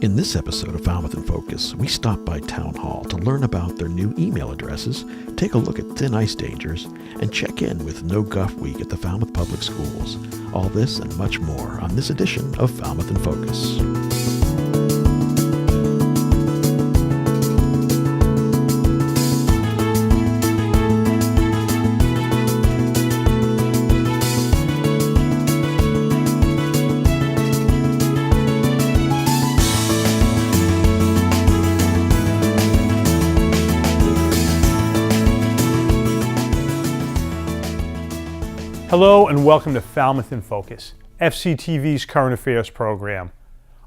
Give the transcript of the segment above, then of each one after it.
In this episode of Falmouth in Focus, we stop by Town Hall to learn about their new email addresses, take a look at thin ice dangers, and check in with No Guff Week at the Falmouth Public Schools. All this and much more on this edition of Falmouth in Focus. Hello and welcome to Falmouth in Focus, FCTV's current affairs program.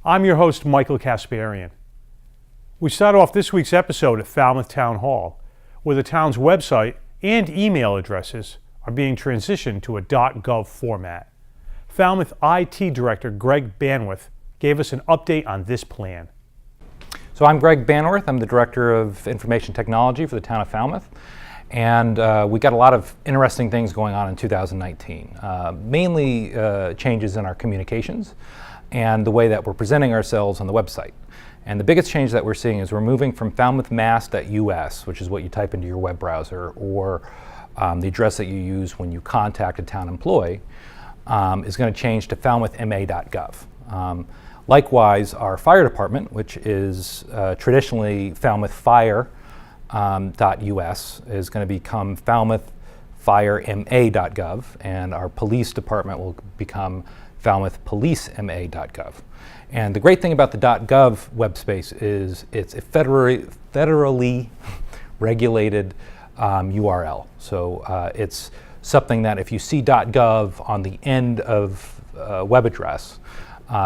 I'm your host, Michael Kasparian. We start off this week's episode at Falmouth Town Hall, where the town's website and email addresses are being transitioned to a .gov format. Falmouth IT Director Greg Banworth gave us an update on this plan. So I'm Greg Banworth. I'm the Director of Information Technology for the town of Falmouth. And we got a lot of interesting things going on in 2019, mainly changes in our communications and the way that we're presenting ourselves on the website. And the biggest change that we're seeing is we're moving from falmouthmass.us, which is what you type into your web browser, or the address that you use when you contact a town employee, is going to change to falmouthma.gov. Likewise, our fire department, which is traditionally falmouthfire.us, is going to become falmouthfirema.gov, and our police department will become falmouthpolicema.gov. And the great thing about the .gov web space is it's a federally regulated URL. So it's something that if you see .gov on the end of a web address,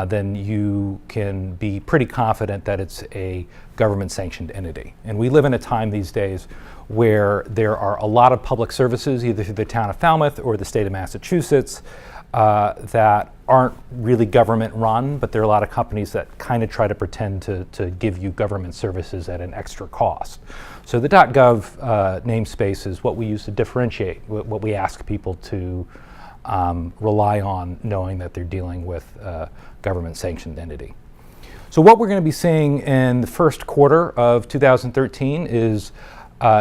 then you can be pretty confident that it's a government-sanctioned entity. And we live in a time these days where there are a lot of public services, either through the town of Falmouth or the state of Massachusetts, that aren't really government-run, but there are a lot of companies that kind of try to pretend to give you government services at an extra cost. So the .gov namespace is what we use to differentiate what we ask people to rely on, knowing that they're dealing with a government-sanctioned entity. So what we're going to be seeing in the first quarter of 2013 is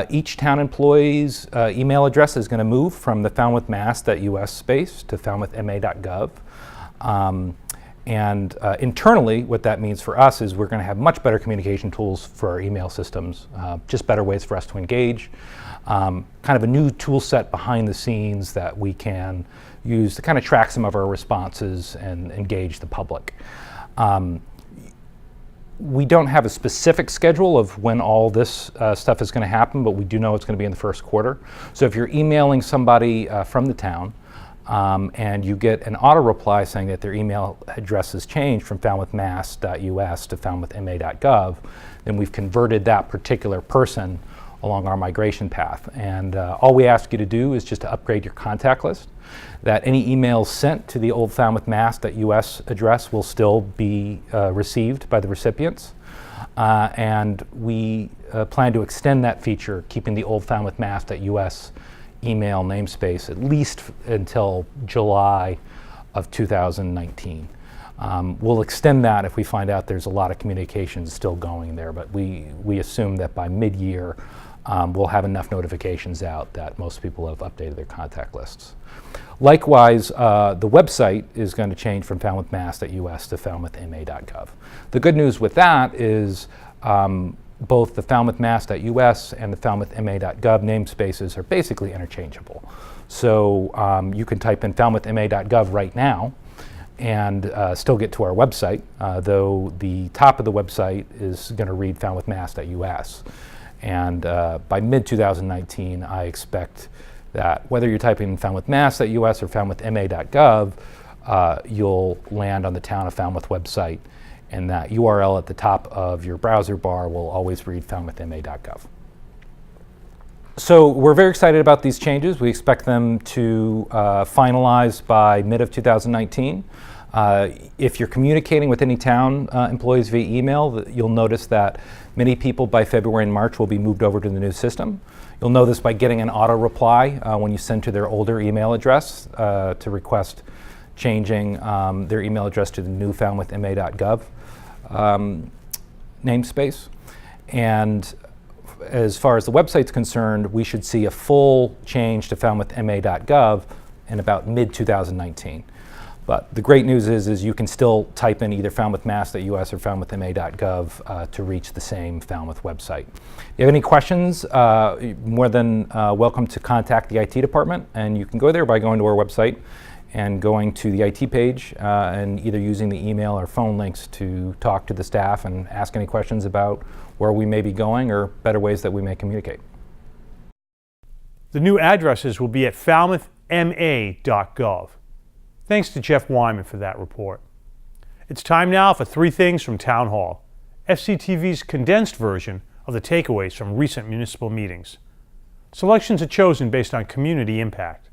each town employee's email address is going to move from the falmouthmass.us space to falmouthma.gov. And internally, what that means for us is we're going to have much better communication tools for our email systems, just better ways for us to engage, kind of a new tool set behind the scenes that we can use to kind of track some of our responses and engage the public. We don't have a specific schedule of when all this stuff is going to happen, but we do know it's going to be in the first quarter. So if you're emailing somebody from the town and you get an auto reply saying that their email address has changed from falmouthmass.us to falmouthma.gov, then we've converted that particular person along our migration path. And all we ask you to do is just to upgrade your contact list, that any emails sent to the old falmouthmass.us address will still be received by the recipients. And we plan to extend that feature, keeping the old falmouthmass.us email namespace at least until July of 2019. We'll extend that if we find out there's a lot of communications still going there, but we assume that by mid-year we'll have enough notifications out that most people have updated their contact lists. Likewise, the website is going to change from falmouthmass.us to falmouthma.gov. The good news with that is both the falmouthmass.us and the falmouthma.gov namespaces are basically interchangeable. So you can type in falmouthma.gov right now and still get to our website, though the top of the website is going to read falmouthmass.us. And by mid-2019, I expect that whether you're typing in falmouthmass.us or falmouthma.gov, you'll land on the Town of Falmouth website, and that URL at the top of your browser bar will always read falmouthma.gov. So we're very excited about these changes. We expect them to finalize by mid of 2019. If you're communicating with any town employees via email, you'll notice that many people by February and March will be moved over to the new system. You'll know this by getting an auto reply when you send to their older email address to request changing their email address to the new falmouthma.gov namespace. And as far as the website's concerned, we should see a full change to falmouthma.gov in about mid-2019. But the great news is you can still type in either falmouthmass.us or falmouthma.gov to reach the same Falmouth website. If you have any questions, more than welcome to contact the IT department, and you can go there by going to our website and going to the IT page and either using the email or phone links to talk to the staff and ask any questions about where we may be going or better ways that we may communicate. The new addresses will be at falmouthma.gov. Thanks to Jeff Wyman for that report. It's time now for 3 Things from Town Hall, FCTV's condensed version of the takeaways from recent municipal meetings. Selections are chosen based on community impact.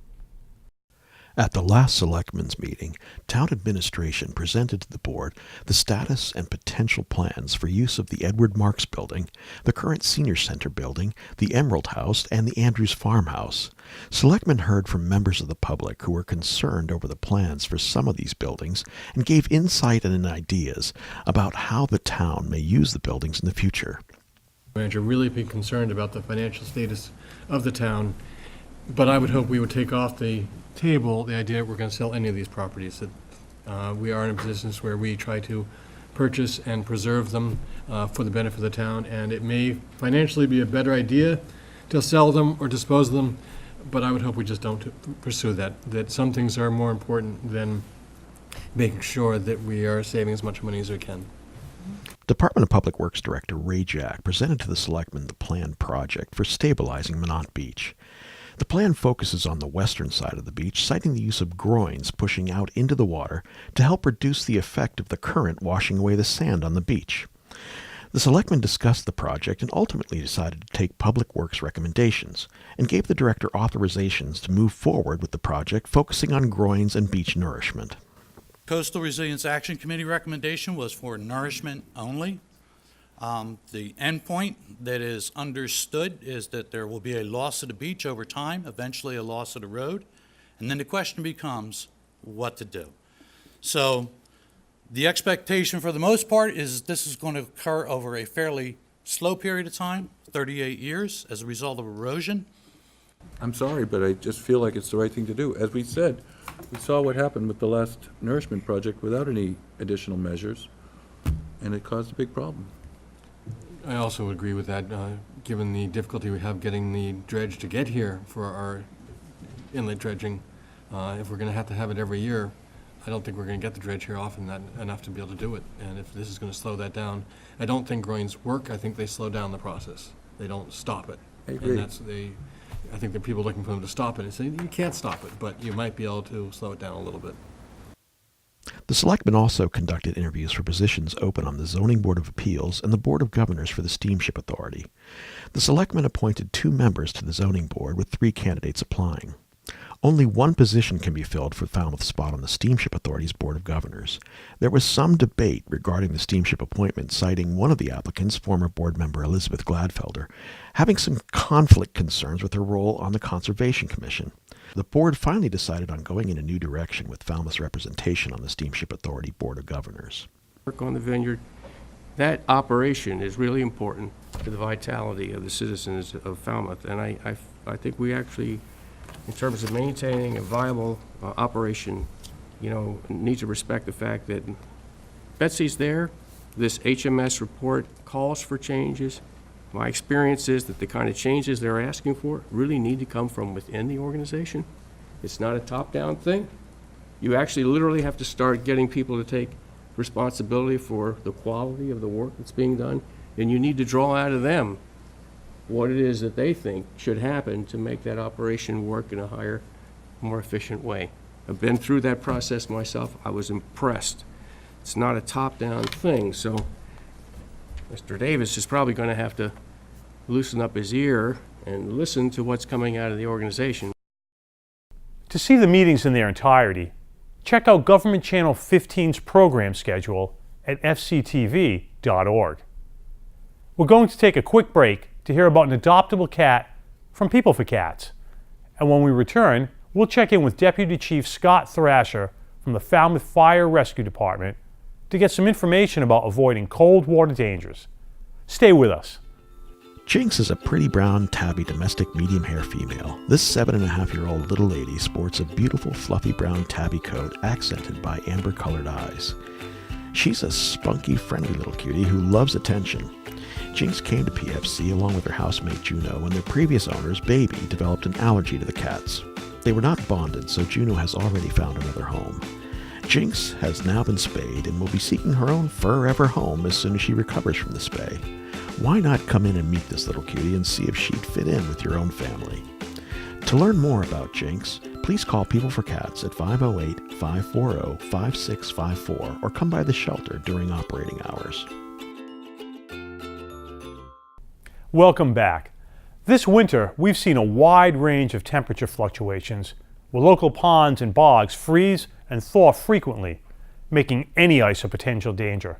At the last Selectmen's meeting, Town Administration presented to the Board the status and potential plans for use of the Edward Marks Building, the current Senior Center Building, the Emerald House, and the Andrews Farmhouse. Selectmen heard from members of the public who were concerned over the plans for some of these buildings and gave insight and ideas about how the town may use the buildings in the future. Manager really be concerned about the financial status of the town, but I would hope we would take off the table the idea that we're going to sell any of these properties. That we are in a business where we try to purchase and preserve them for the benefit of the town, and it may financially be a better idea to sell them or dispose of them, but I would hope we just don't pursue that. That some things are more important than making sure that we are saving as much money as we can. Department of Public Works Director Ray Jack presented to the Selectmen the planned project for stabilizing Minot Beach. The plan focuses on the western side of the beach, citing the use of groins pushing out into the water to help reduce the effect of the current washing away the sand on the beach. The Selectmen discussed the project and ultimately decided to take Public Works recommendations and gave the Director authorizations to move forward with the project, focusing on groins and beach nourishment. Coastal Resilience Action Committee recommendation was for nourishment only. The endpoint that is understood is that there will be a loss of the beach over time, eventually a loss of the road, and then the question becomes what to do. So the expectation for the most part is this is going to occur over a fairly slow period of time, 38 years, as a result of erosion. I'm sorry, but I just feel like it's the right thing to do. As we said, we saw what happened with the last nourishment project without any additional measures, and it caused a big problem. I also agree with that, given the difficulty we have getting the dredge to get here for our inlet dredging. If we're going to have it every year, I don't think we're going to get the dredge here often enough to be able to do it. And if this is going to slow that down, I don't think groins work. I think they slow down the process. They don't stop it. I agree. And I think there are people looking for them to stop it and say, you can't stop it, but you might be able to slow it down a little bit. The Selectmen also conducted interviews for positions open on the Zoning Board of Appeals and the Board of Governors for the Steamship Authority. The Selectmen appointed 2 members to the Zoning Board, with 3 candidates applying. Only 1 position can be filled for Falmouth's spot on the Steamship Authority's Board of Governors. There was some debate regarding the steamship appointment, citing one of the applicants, former board member Elizabeth Gladfelder, having some conflict concerns with her role on the Conservation Commission. The board finally decided on going in a new direction with Falmouth's representation on the Steamship Authority Board of Governors. Work on the vineyard, that operation is really important to the vitality of the citizens of Falmouth, and I think we actually, in terms of maintaining a viable operation, need to respect the fact that Betsy's there. This HMS report calls for changes. My experience is that the kind of changes they're asking for really need to come from within the organization. It's not a top-down thing. You actually literally have to start getting people to take responsibility for the quality of the work that's being done, and you need to draw out of them what it is that they think should happen to make that operation work in a higher, more efficient way. I've been through that process myself. I was impressed. It's not a top-down thing, so Mr. Davis is probably going to have to loosen up his ear and listen to what's coming out of the organization. To see the meetings in their entirety, check out Government Channel 15's program schedule at fctv.org. We're going to take a quick break to hear about an adoptable cat from People for Cats. And when we return, we'll check in with Deputy Chief Scott Thrasher from the Falmouth Fire Rescue Department to get some information about avoiding cold water dangers. Stay with us. Jinx is a pretty brown, tabby domestic medium hair female. This 7.5-year-old little lady sports a beautiful fluffy brown tabby coat accented by amber-colored eyes. She's a spunky, friendly little cutie who loves attention. Jinx came to PFC along with her housemate Juno when their previous owners, Baby, developed an allergy to the cats. They were not bonded, so Juno has already found another home. Jinx has now been spayed and will be seeking her own forever home as soon as she recovers from the spay. Why not come in and meet this little cutie and see if she'd fit in with your own family? To learn more about Jinx, please call People for Cats at 508-540-5654 or come by the shelter during operating hours. Welcome back. This winter, we've seen a wide range of temperature fluctuations, where local ponds and bogs freeze and thaw frequently, making any ice a potential danger.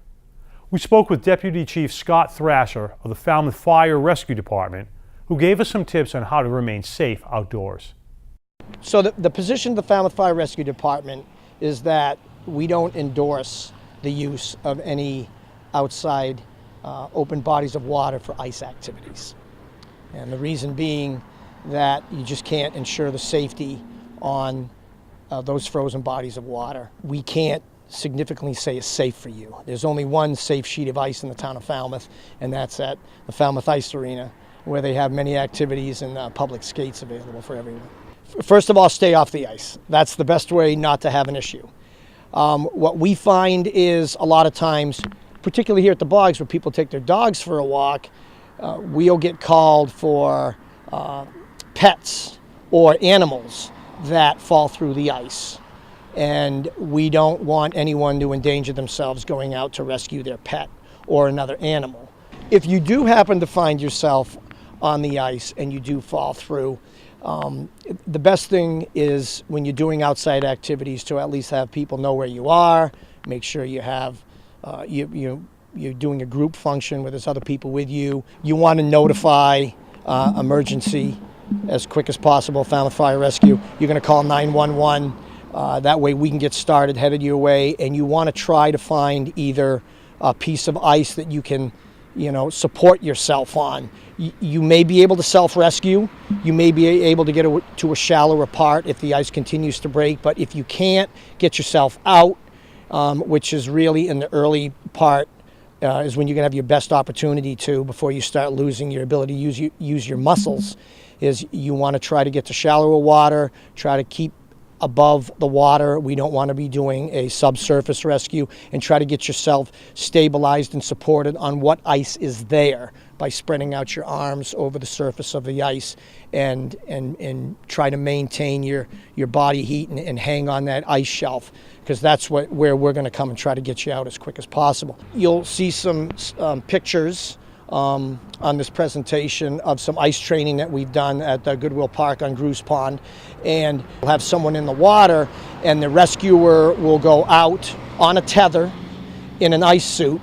We spoke with Deputy Chief Scott Thrasher of the Falmouth Fire Rescue Department, who gave us some tips on how to remain safe outdoors. So the position of the Falmouth Fire Rescue Department is that we don't endorse the use of any outside open bodies of water for ice activities. And the reason being that you just can't ensure the safety on those frozen bodies of water. We can't significantly say it's safe for you. There's only one safe sheet of ice in the town of Falmouth, and that's at the Falmouth Ice Arena, where they have many activities and public skates available for everyone. First of all, stay off the ice. That's the best way not to have an issue. What we find is a lot of times, particularly here at the bogs where people take their dogs for a walk, we'll get called for pets or animals that fall through the ice. And we don't want anyone to endanger themselves going out to rescue their pet or another animal. If you do happen to find yourself on the ice and you do fall through, the best thing is when you're doing outside activities to at least have people know where you are, make sure you have, you're doing a group function where there's other people with you. You want to notify emergency as quick as possible, Falmouth Fire Rescue. You're going to call 911. That way we can get started, headed your way, and you want to try to find either a piece of ice that you can, support yourself on. You may be able to self-rescue. You may be able to get to a shallower part if the ice continues to break, but if you can't, get yourself out, which is really in the early part, is when you're going to have your best opportunity to, before you start losing your ability to use your muscles, is you want to try to get to shallower water, try to keep above the water. We don't want to be doing a subsurface rescue, and try to get yourself stabilized and supported on what ice is there by spreading out your arms over the surface of the ice and try to maintain your body heat and hang on that ice shelf, because that's where we're going to come and try to get you out as quick as possible. You'll see some pictures on this presentation of some ice training that we've done at the Goodwill Park on Gruce Pond, and we'll have someone in the water and the rescuer will go out on a tether in an ice suit.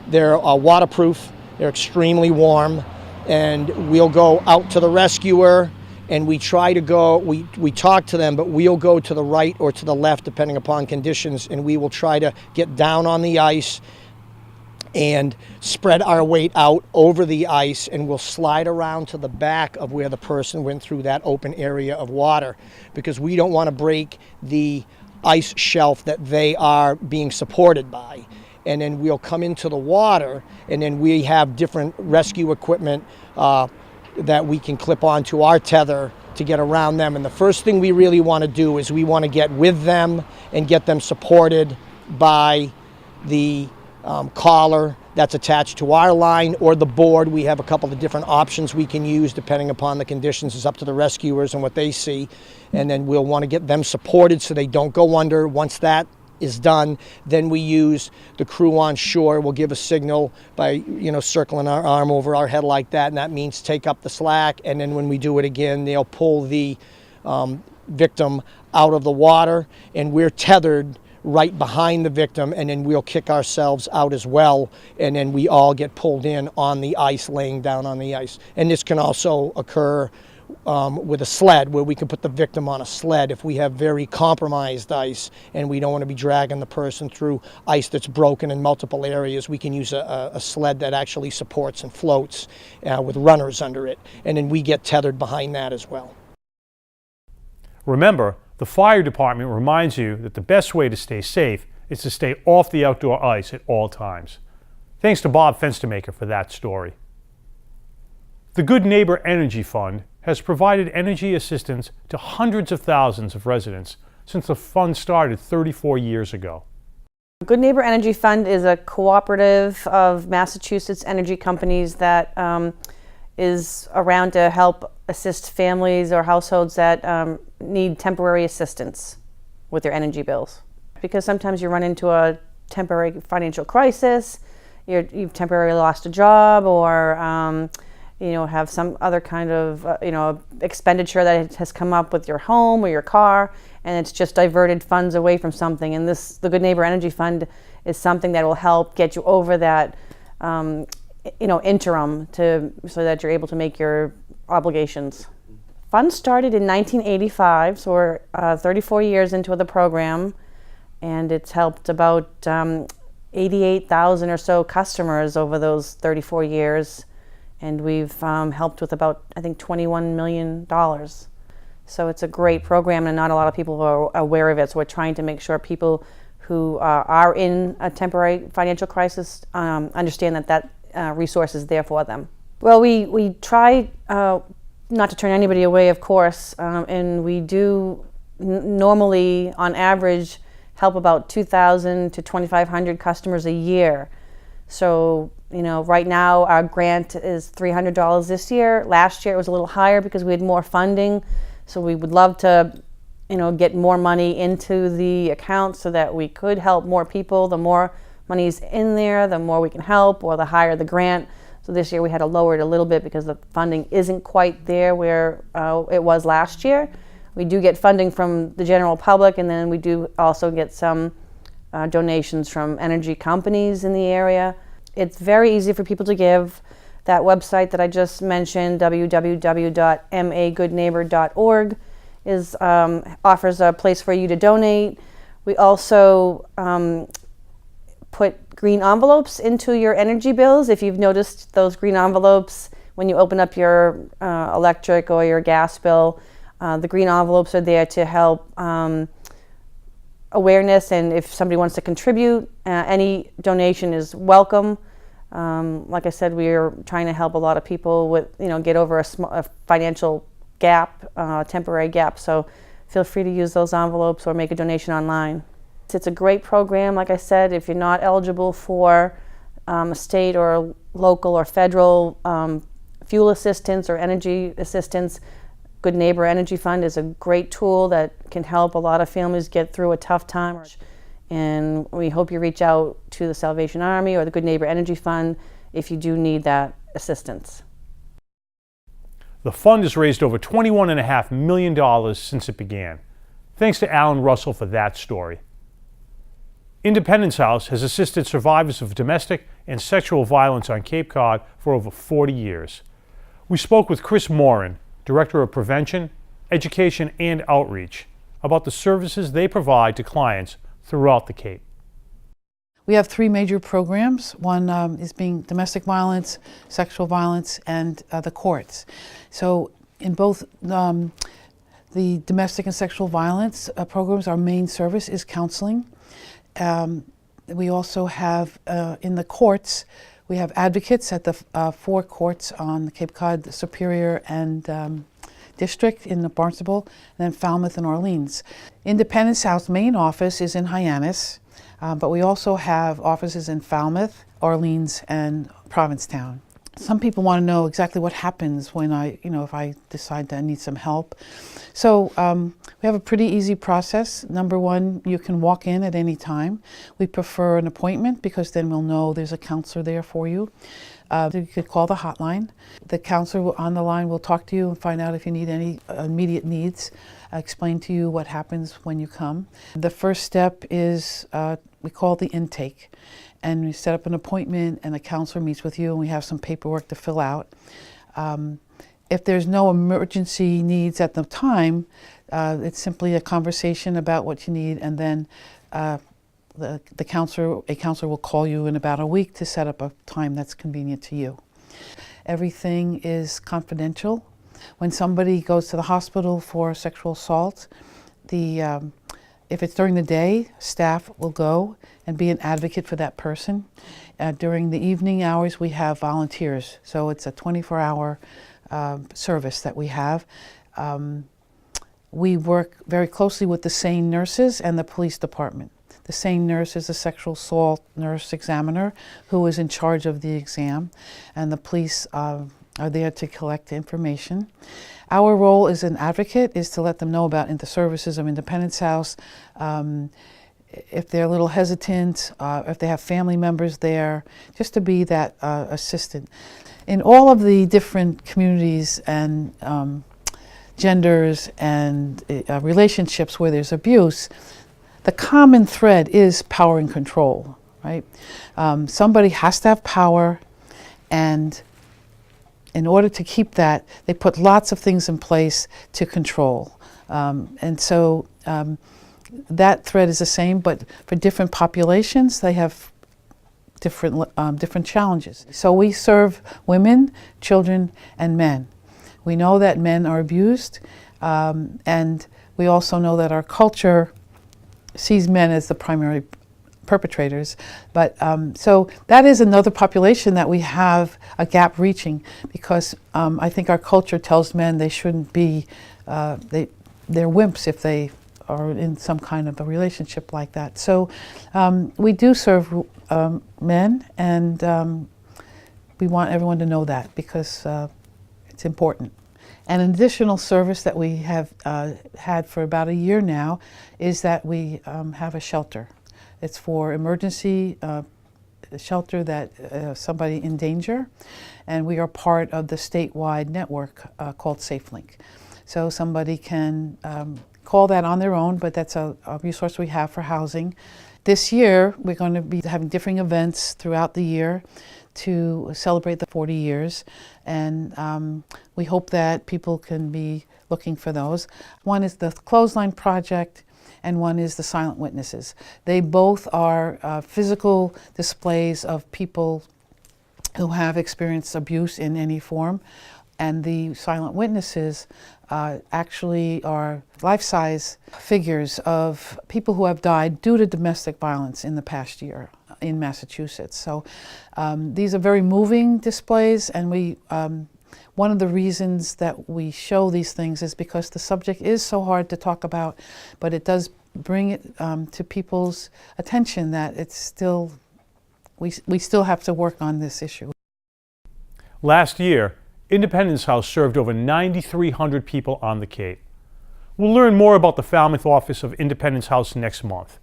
They're waterproof, they're extremely warm, and we'll go out to the rescuer and we try to go, we talk to them, but we'll go to the right or to the left depending upon conditions, and we will try to get down on the ice and spread our weight out over the ice, and we'll slide around to the back of where the person went through that open area of water, because we don't want to break the ice shelf that they are being supported by. And then we'll come into the water, and then we have different rescue equipment that we can clip onto our tether to get around them. And the first thing we really want to do is we want to get with them and get them supported by the collar that's attached to our line or the board. We have a couple of different options we can use depending upon the conditions. It's up to the rescuers and what they see. And then we'll want to get them supported so they don't go under. Once that is done, then we use the crew on shore. We'll give a signal by circling our arm over our head like that, and that means take up the slack. And then when we do it again, they'll pull the victim out of the water, and we're tethered right behind the victim, and then we'll kick ourselves out as well, and then we all get pulled in on the ice, laying down on the ice. And this can also occur with a sled, where we can put the victim on a sled if we have very compromised ice and we don't want to be dragging the person through ice that's broken in multiple areas. We can use a sled that actually supports and floats with runners under it, and then we get tethered behind that as well. Remember, the fire department reminds you that the best way to stay safe is to stay off the outdoor ice at all times. Thanks to Bob Fenstermaker for that story. The Good Neighbor Energy Fund has provided energy assistance to hundreds of thousands of residents since the fund started 34 years ago. Good Neighbor Energy Fund is a cooperative of Massachusetts energy companies that is around to help assist families or households that need temporary assistance with their energy bills. Because sometimes you run into a temporary financial crisis, you've temporarily lost a job, or have some other kind of expenditure that has come up with your home or your car, and it's just diverted funds away from something. And the Good Neighbor Energy Fund is something that will help get you over that interim so that you're able to make your obligations. Fund started in 1985, so we're 34 years into the program, and it's helped about 88,000 or so customers over those 34 years. And we've helped with about, I think, $21 million. So it's a great program, and not a lot of people are aware of it. So we're trying to make sure people who are in a temporary financial crisis understand that resource is there for them. Well, we try not to turn anybody away, of course, and we do normally, on average, help about 2,000 to 2,500 customers a year. So, right now our grant is $300 this year. Last year it was a little higher because we had more funding. So we would love to, get more money into the account so that we could help more people. The more money's in there, the more we can help, or the higher the grant. So this year we had to lower it a little bit because the funding isn't quite there where it was last year. We do get funding from the general public, and then we do also get some donations from energy companies in the area. It's very easy for people to give. That website that I just mentioned, www.magoodneighbor.org, offers a place for you to donate. We also put green envelopes into your energy bills. If you've noticed those green envelopes when you open up your electric or your gas bill, the green envelopes are there to help awareness, and if somebody wants to contribute, any donation is welcome. Like I said, we are trying to help a lot of people with, get over a financial gap, temporary gap. So feel free to use those envelopes or make a donation online. It's a great program. Like I said, if you're not eligible for a state or local or federal fuel assistance or energy assistance, Good Neighbor Energy Fund is a great tool that can help a lot of families get through a tough time. And we hope you reach out to the Salvation Army or the Good Neighbor Energy Fund if you do need that assistance. The fund has raised over $21.5 million since it began. Thanks to Alan Russell for that story. Independence House has assisted survivors of domestic and sexual violence on Cape Cod for over 40 years. We spoke with Chris Morin, Director of Prevention, Education, and Outreach, about the services they provide to clients throughout the Cape. We have three major programs. One is being domestic violence, sexual violence, and the courts. So in both the domestic and sexual violence programs, our main service is counseling. We also have, in the courts, we have advocates at the 4 courts on the Cape Cod, Superior, and District in Barnstable, and then Falmouth and Orleans. Independence House main office is in Hyannis, but we also have offices in Falmouth, Orleans, and Provincetown. Some people want to know exactly what happens when if I decide that I need some help. So we have a pretty easy process. Number one, you can walk in at any time. We prefer an appointment because then we'll know there's a counselor there for you. You could call the hotline. The counselor on the line will talk to you and find out if you need any immediate needs, explain to you what happens when you come. The first step is we call the intake. And we set up an appointment, and the counselor meets with you, and we have some paperwork to fill out. if there's no emergency needs at the time, it's simply a conversation about what you need, and then a counselor will call you in about a week to set up a time that's convenient to you. Everything is confidential. When somebody goes to the hospital for sexual assault, if it's during the day, staff will go and be an advocate for that person. During the evening hours, we have volunteers, so it's a 24-hour service that we have. We work very closely with the SANE nurses and the police department. The SANE nurse is a sexual assault nurse examiner who is in charge of the exam, and the police are there to collect information. Our role as an advocate is to let them know about the services of Independence House. If they're a little hesitant, if they have family members there, just to be that assistant. In all of the different communities and genders and relationships where there's abuse, the common thread is power and control, right? Somebody has to have power, and in order to keep that, they put lots of things in place to control. And so that thread is the same, but for different populations, they have different challenges. So we serve women, children, and men. We know that men are abused, and we also know that our culture sees men as the primary perpetrators. But so that is another population that we have a gap reaching, because I think our culture tells men they shouldn't be, they're wimps if they are in some kind of a relationship like that. So we do serve men, and we want everyone to know that, because it's important. And an additional service that we have had for about a year now is that we have a shelter. It's for emergency shelter that somebody in danger, and we are part of the statewide network called SafeLink. So somebody can call that on their own, but that's a resource we have for housing. This year, we're going to be having different events throughout the year to celebrate the 40 years, and we hope that people can be looking for those. One is the Clothesline Project, and one is the Silent Witnesses. They both are physical displays of people who have experienced abuse in any form, and the Silent Witnesses actually are life-size figures of people who have died due to domestic violence in the past year in Massachusetts. So these are very moving displays, and we one of the reasons that we show these things is because the subject is so hard to talk about, but it does bring it to people's attention that it's still, we still have to work on this issue. Last year, Independence House served over 9,300 people on the Cape. We'll learn more about the Falmouth office of Independence House next month.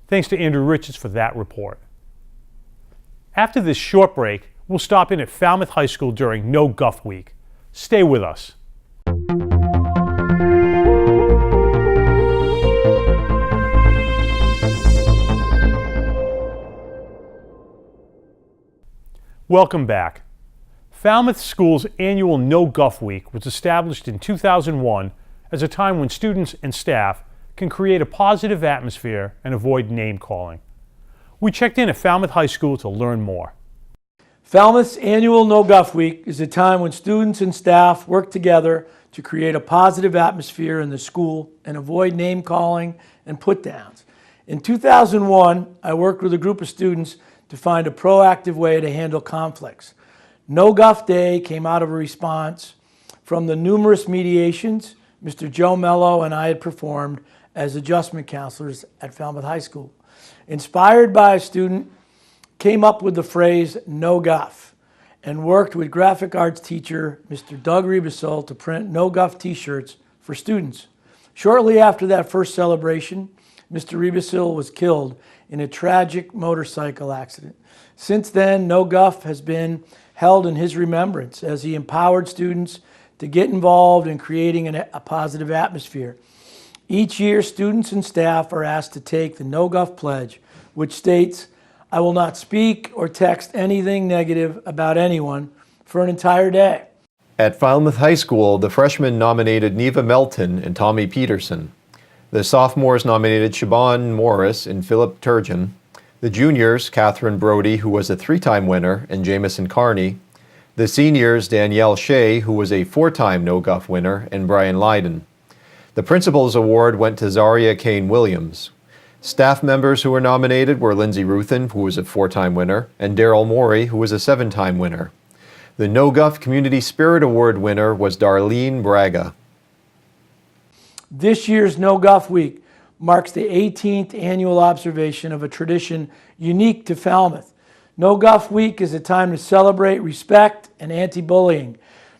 Thanks to Andrew Richards for that report. After this short break, we'll stop in at Falmouth High School during No Guff Week. Stay with us. Welcome back. Falmouth School's annual No Guff Week was established in 2001 as a time when students and staff can create a positive atmosphere and avoid name-calling. We checked in at Falmouth High School to learn more. Falmouth's annual No Guff Week is a time when students and staff work together to create a positive atmosphere in the school and avoid name-calling and put-downs. In 2001, I worked with a group of students to find a proactive way to handle conflicts. No Guff Day came out of a response from the numerous mediations Mr. Joe Mello and I had performed as adjustment counselors at Falmouth High School. Inspired by a student, came up with the phrase no guff, and worked with graphic arts teacher Mr. Doug Rebisol to print no guff t-shirts for students. Shortly after that first celebration, Mr. Rebisol was killed in a tragic motorcycle accident. Since then, no guff has been held in his remembrance as he empowered students to get involved in creating a positive atmosphere. Each year, students and staff are asked to take the No Guff Pledge, which states, "I will not speak or text anything negative about anyone for an entire day." At Falmouth High School, the freshmen nominated Neva Melton and Tommy Peterson. The sophomores nominated Siobhan Morris and Philip Turgeon. The juniors, Catherine Brody, who was a 3-time winner, and Jamison Carney. The seniors, Danielle Shea, who was a 4-time No Guff winner, and Brian Lydon. The principal's award went to Zaria Kane Williams. Staff members who were nominated were Lindsay Ruthin, who was a 4-time winner, and Daryl Morey, who was a 7-time winner. The No Guff Community Spirit Award winner was Darlene Braga. This year's No Guff Week marks the 18th annual observation of a tradition unique to Falmouth. No Guff Week is a time to celebrate respect and anti-bullying.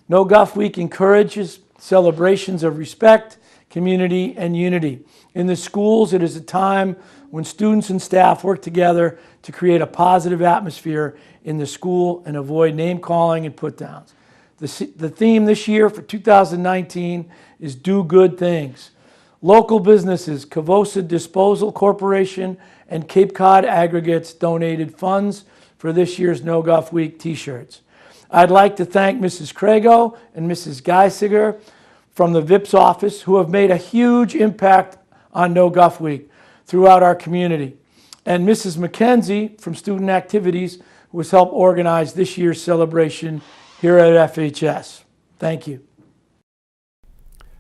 No Guff Week encourages celebrations of respect, community, and unity. In the schools, it is a time when students and staff work together to create a positive atmosphere in the school and avoid name-calling and put-downs. The theme this year for 2019 is Do Good Things. Local businesses, Cavosa Disposal Corporation and Cape Cod Aggregates donated funds for this year's No Guff Week t-shirts. I'd like to thank Mrs. Crago and Mrs. Geisiger from the VIP's office who have made a huge impact on No Guff Week throughout our community, and Mrs. McKenzie from Student Activities who has helped organize this year's celebration here at FHS. Thank you.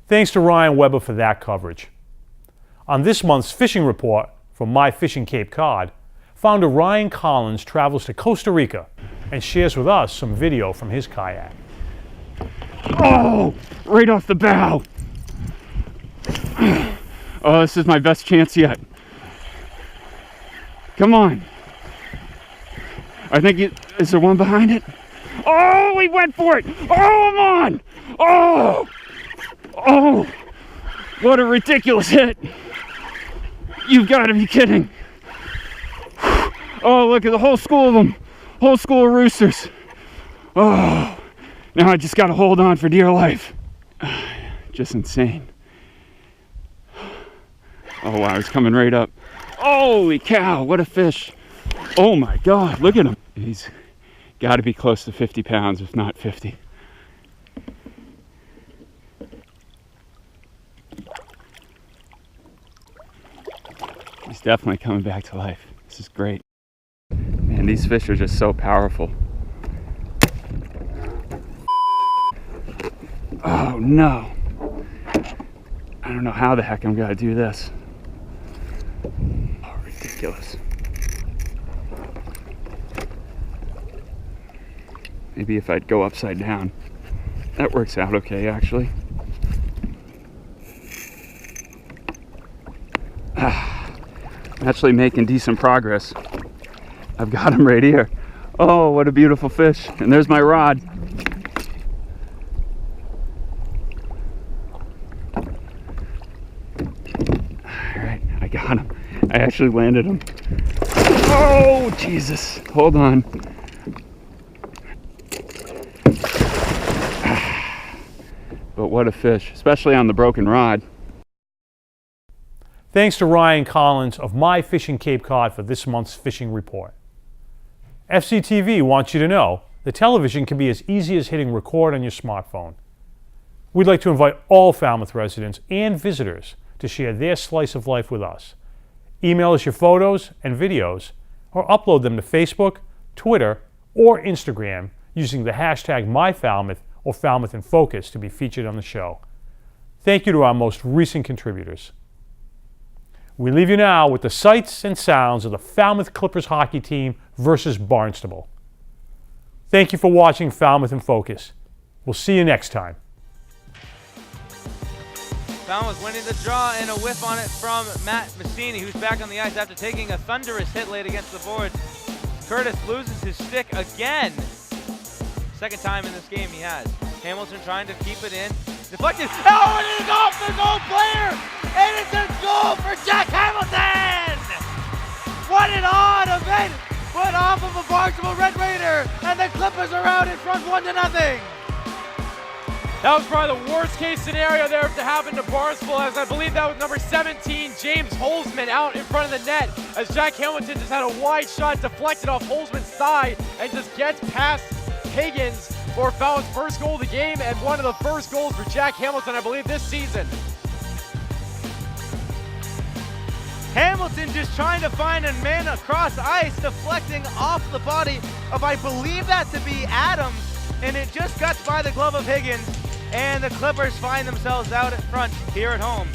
Thanks to Ryan Weber for that coverage. On this month's fishing report from My Fishing Cape Cod, founder Ryan Collins travels to Costa Rica and shares with us some video from his kayak. Oh, right off the bow. Oh, this is my best chance yet. Come on. I think is there one behind it? Oh, he went for it. Oh, I'm on. Oh, what a ridiculous hit. You've got to be kidding. Oh, look at the whole school of them. Whole school of roosters. Oh, now I just got to hold on for dear life. Just insane. Oh, wow, he's coming right up. Holy cow, what a fish. Oh my God, look at him. He's got to be close to 50 pounds, if not 50. He's definitely coming back to life. This is great. Man, these fish are just so powerful. Oh no. I don't know how the heck I'm gonna do this. Oh, ridiculous. Maybe if I'd go upside down. That works out okay, actually. I'm actually making decent progress. I've got him right here. Oh, what a beautiful fish. And there's my rod. All right, I got him. I actually landed him. Oh, Jesus. Hold on. But what a fish, especially on the broken rod. Thanks to Ryan Collins of My Fishing Cape Cod for this month's fishing report. FCTV wants you to know that television can be as easy as hitting record on your smartphone. We'd like to invite all Falmouth residents and visitors to share their slice of life with us. Email us your photos and videos or upload them to Facebook, Twitter, or Instagram using the hashtag MyFalmouth or Falmouth in Focus to be featured on the show. Thank you to our most recent contributors. We leave you now with the sights and sounds of the Falmouth Clippers hockey team versus Barnstable. Thank you for watching Falmouth in Focus. We'll see you next time. Falmouth winning the draw and a whiff on it from Matt Messini, who's back on the ice after taking a thunderous hit late against the boards. Curtis loses his stick again. Second time in this game he has. Hamilton trying to keep it in. Deflected. Oh, and it's off the goal player! And it's a goal for Jack Hamilton! What an odd event! Put off of a Barnstable Red Raider, and the Clippers are out in front 1-0. That was probably the worst case scenario there to happen to Barnstable, as I believe that was number 17, James Holzman, out in front of the net, as Jack Hamilton just had a wide shot deflected off Holzman's thigh and just gets past Higgins for Falmouth's first goal of the game and one of the first goals for Jack Hamilton, I believe, this season. Hamilton just trying to find a man across ice, deflecting off the body of, I believe that to be Adams, and it just cuts by the glove of Higgins, and the Clippers find themselves out at front here at home.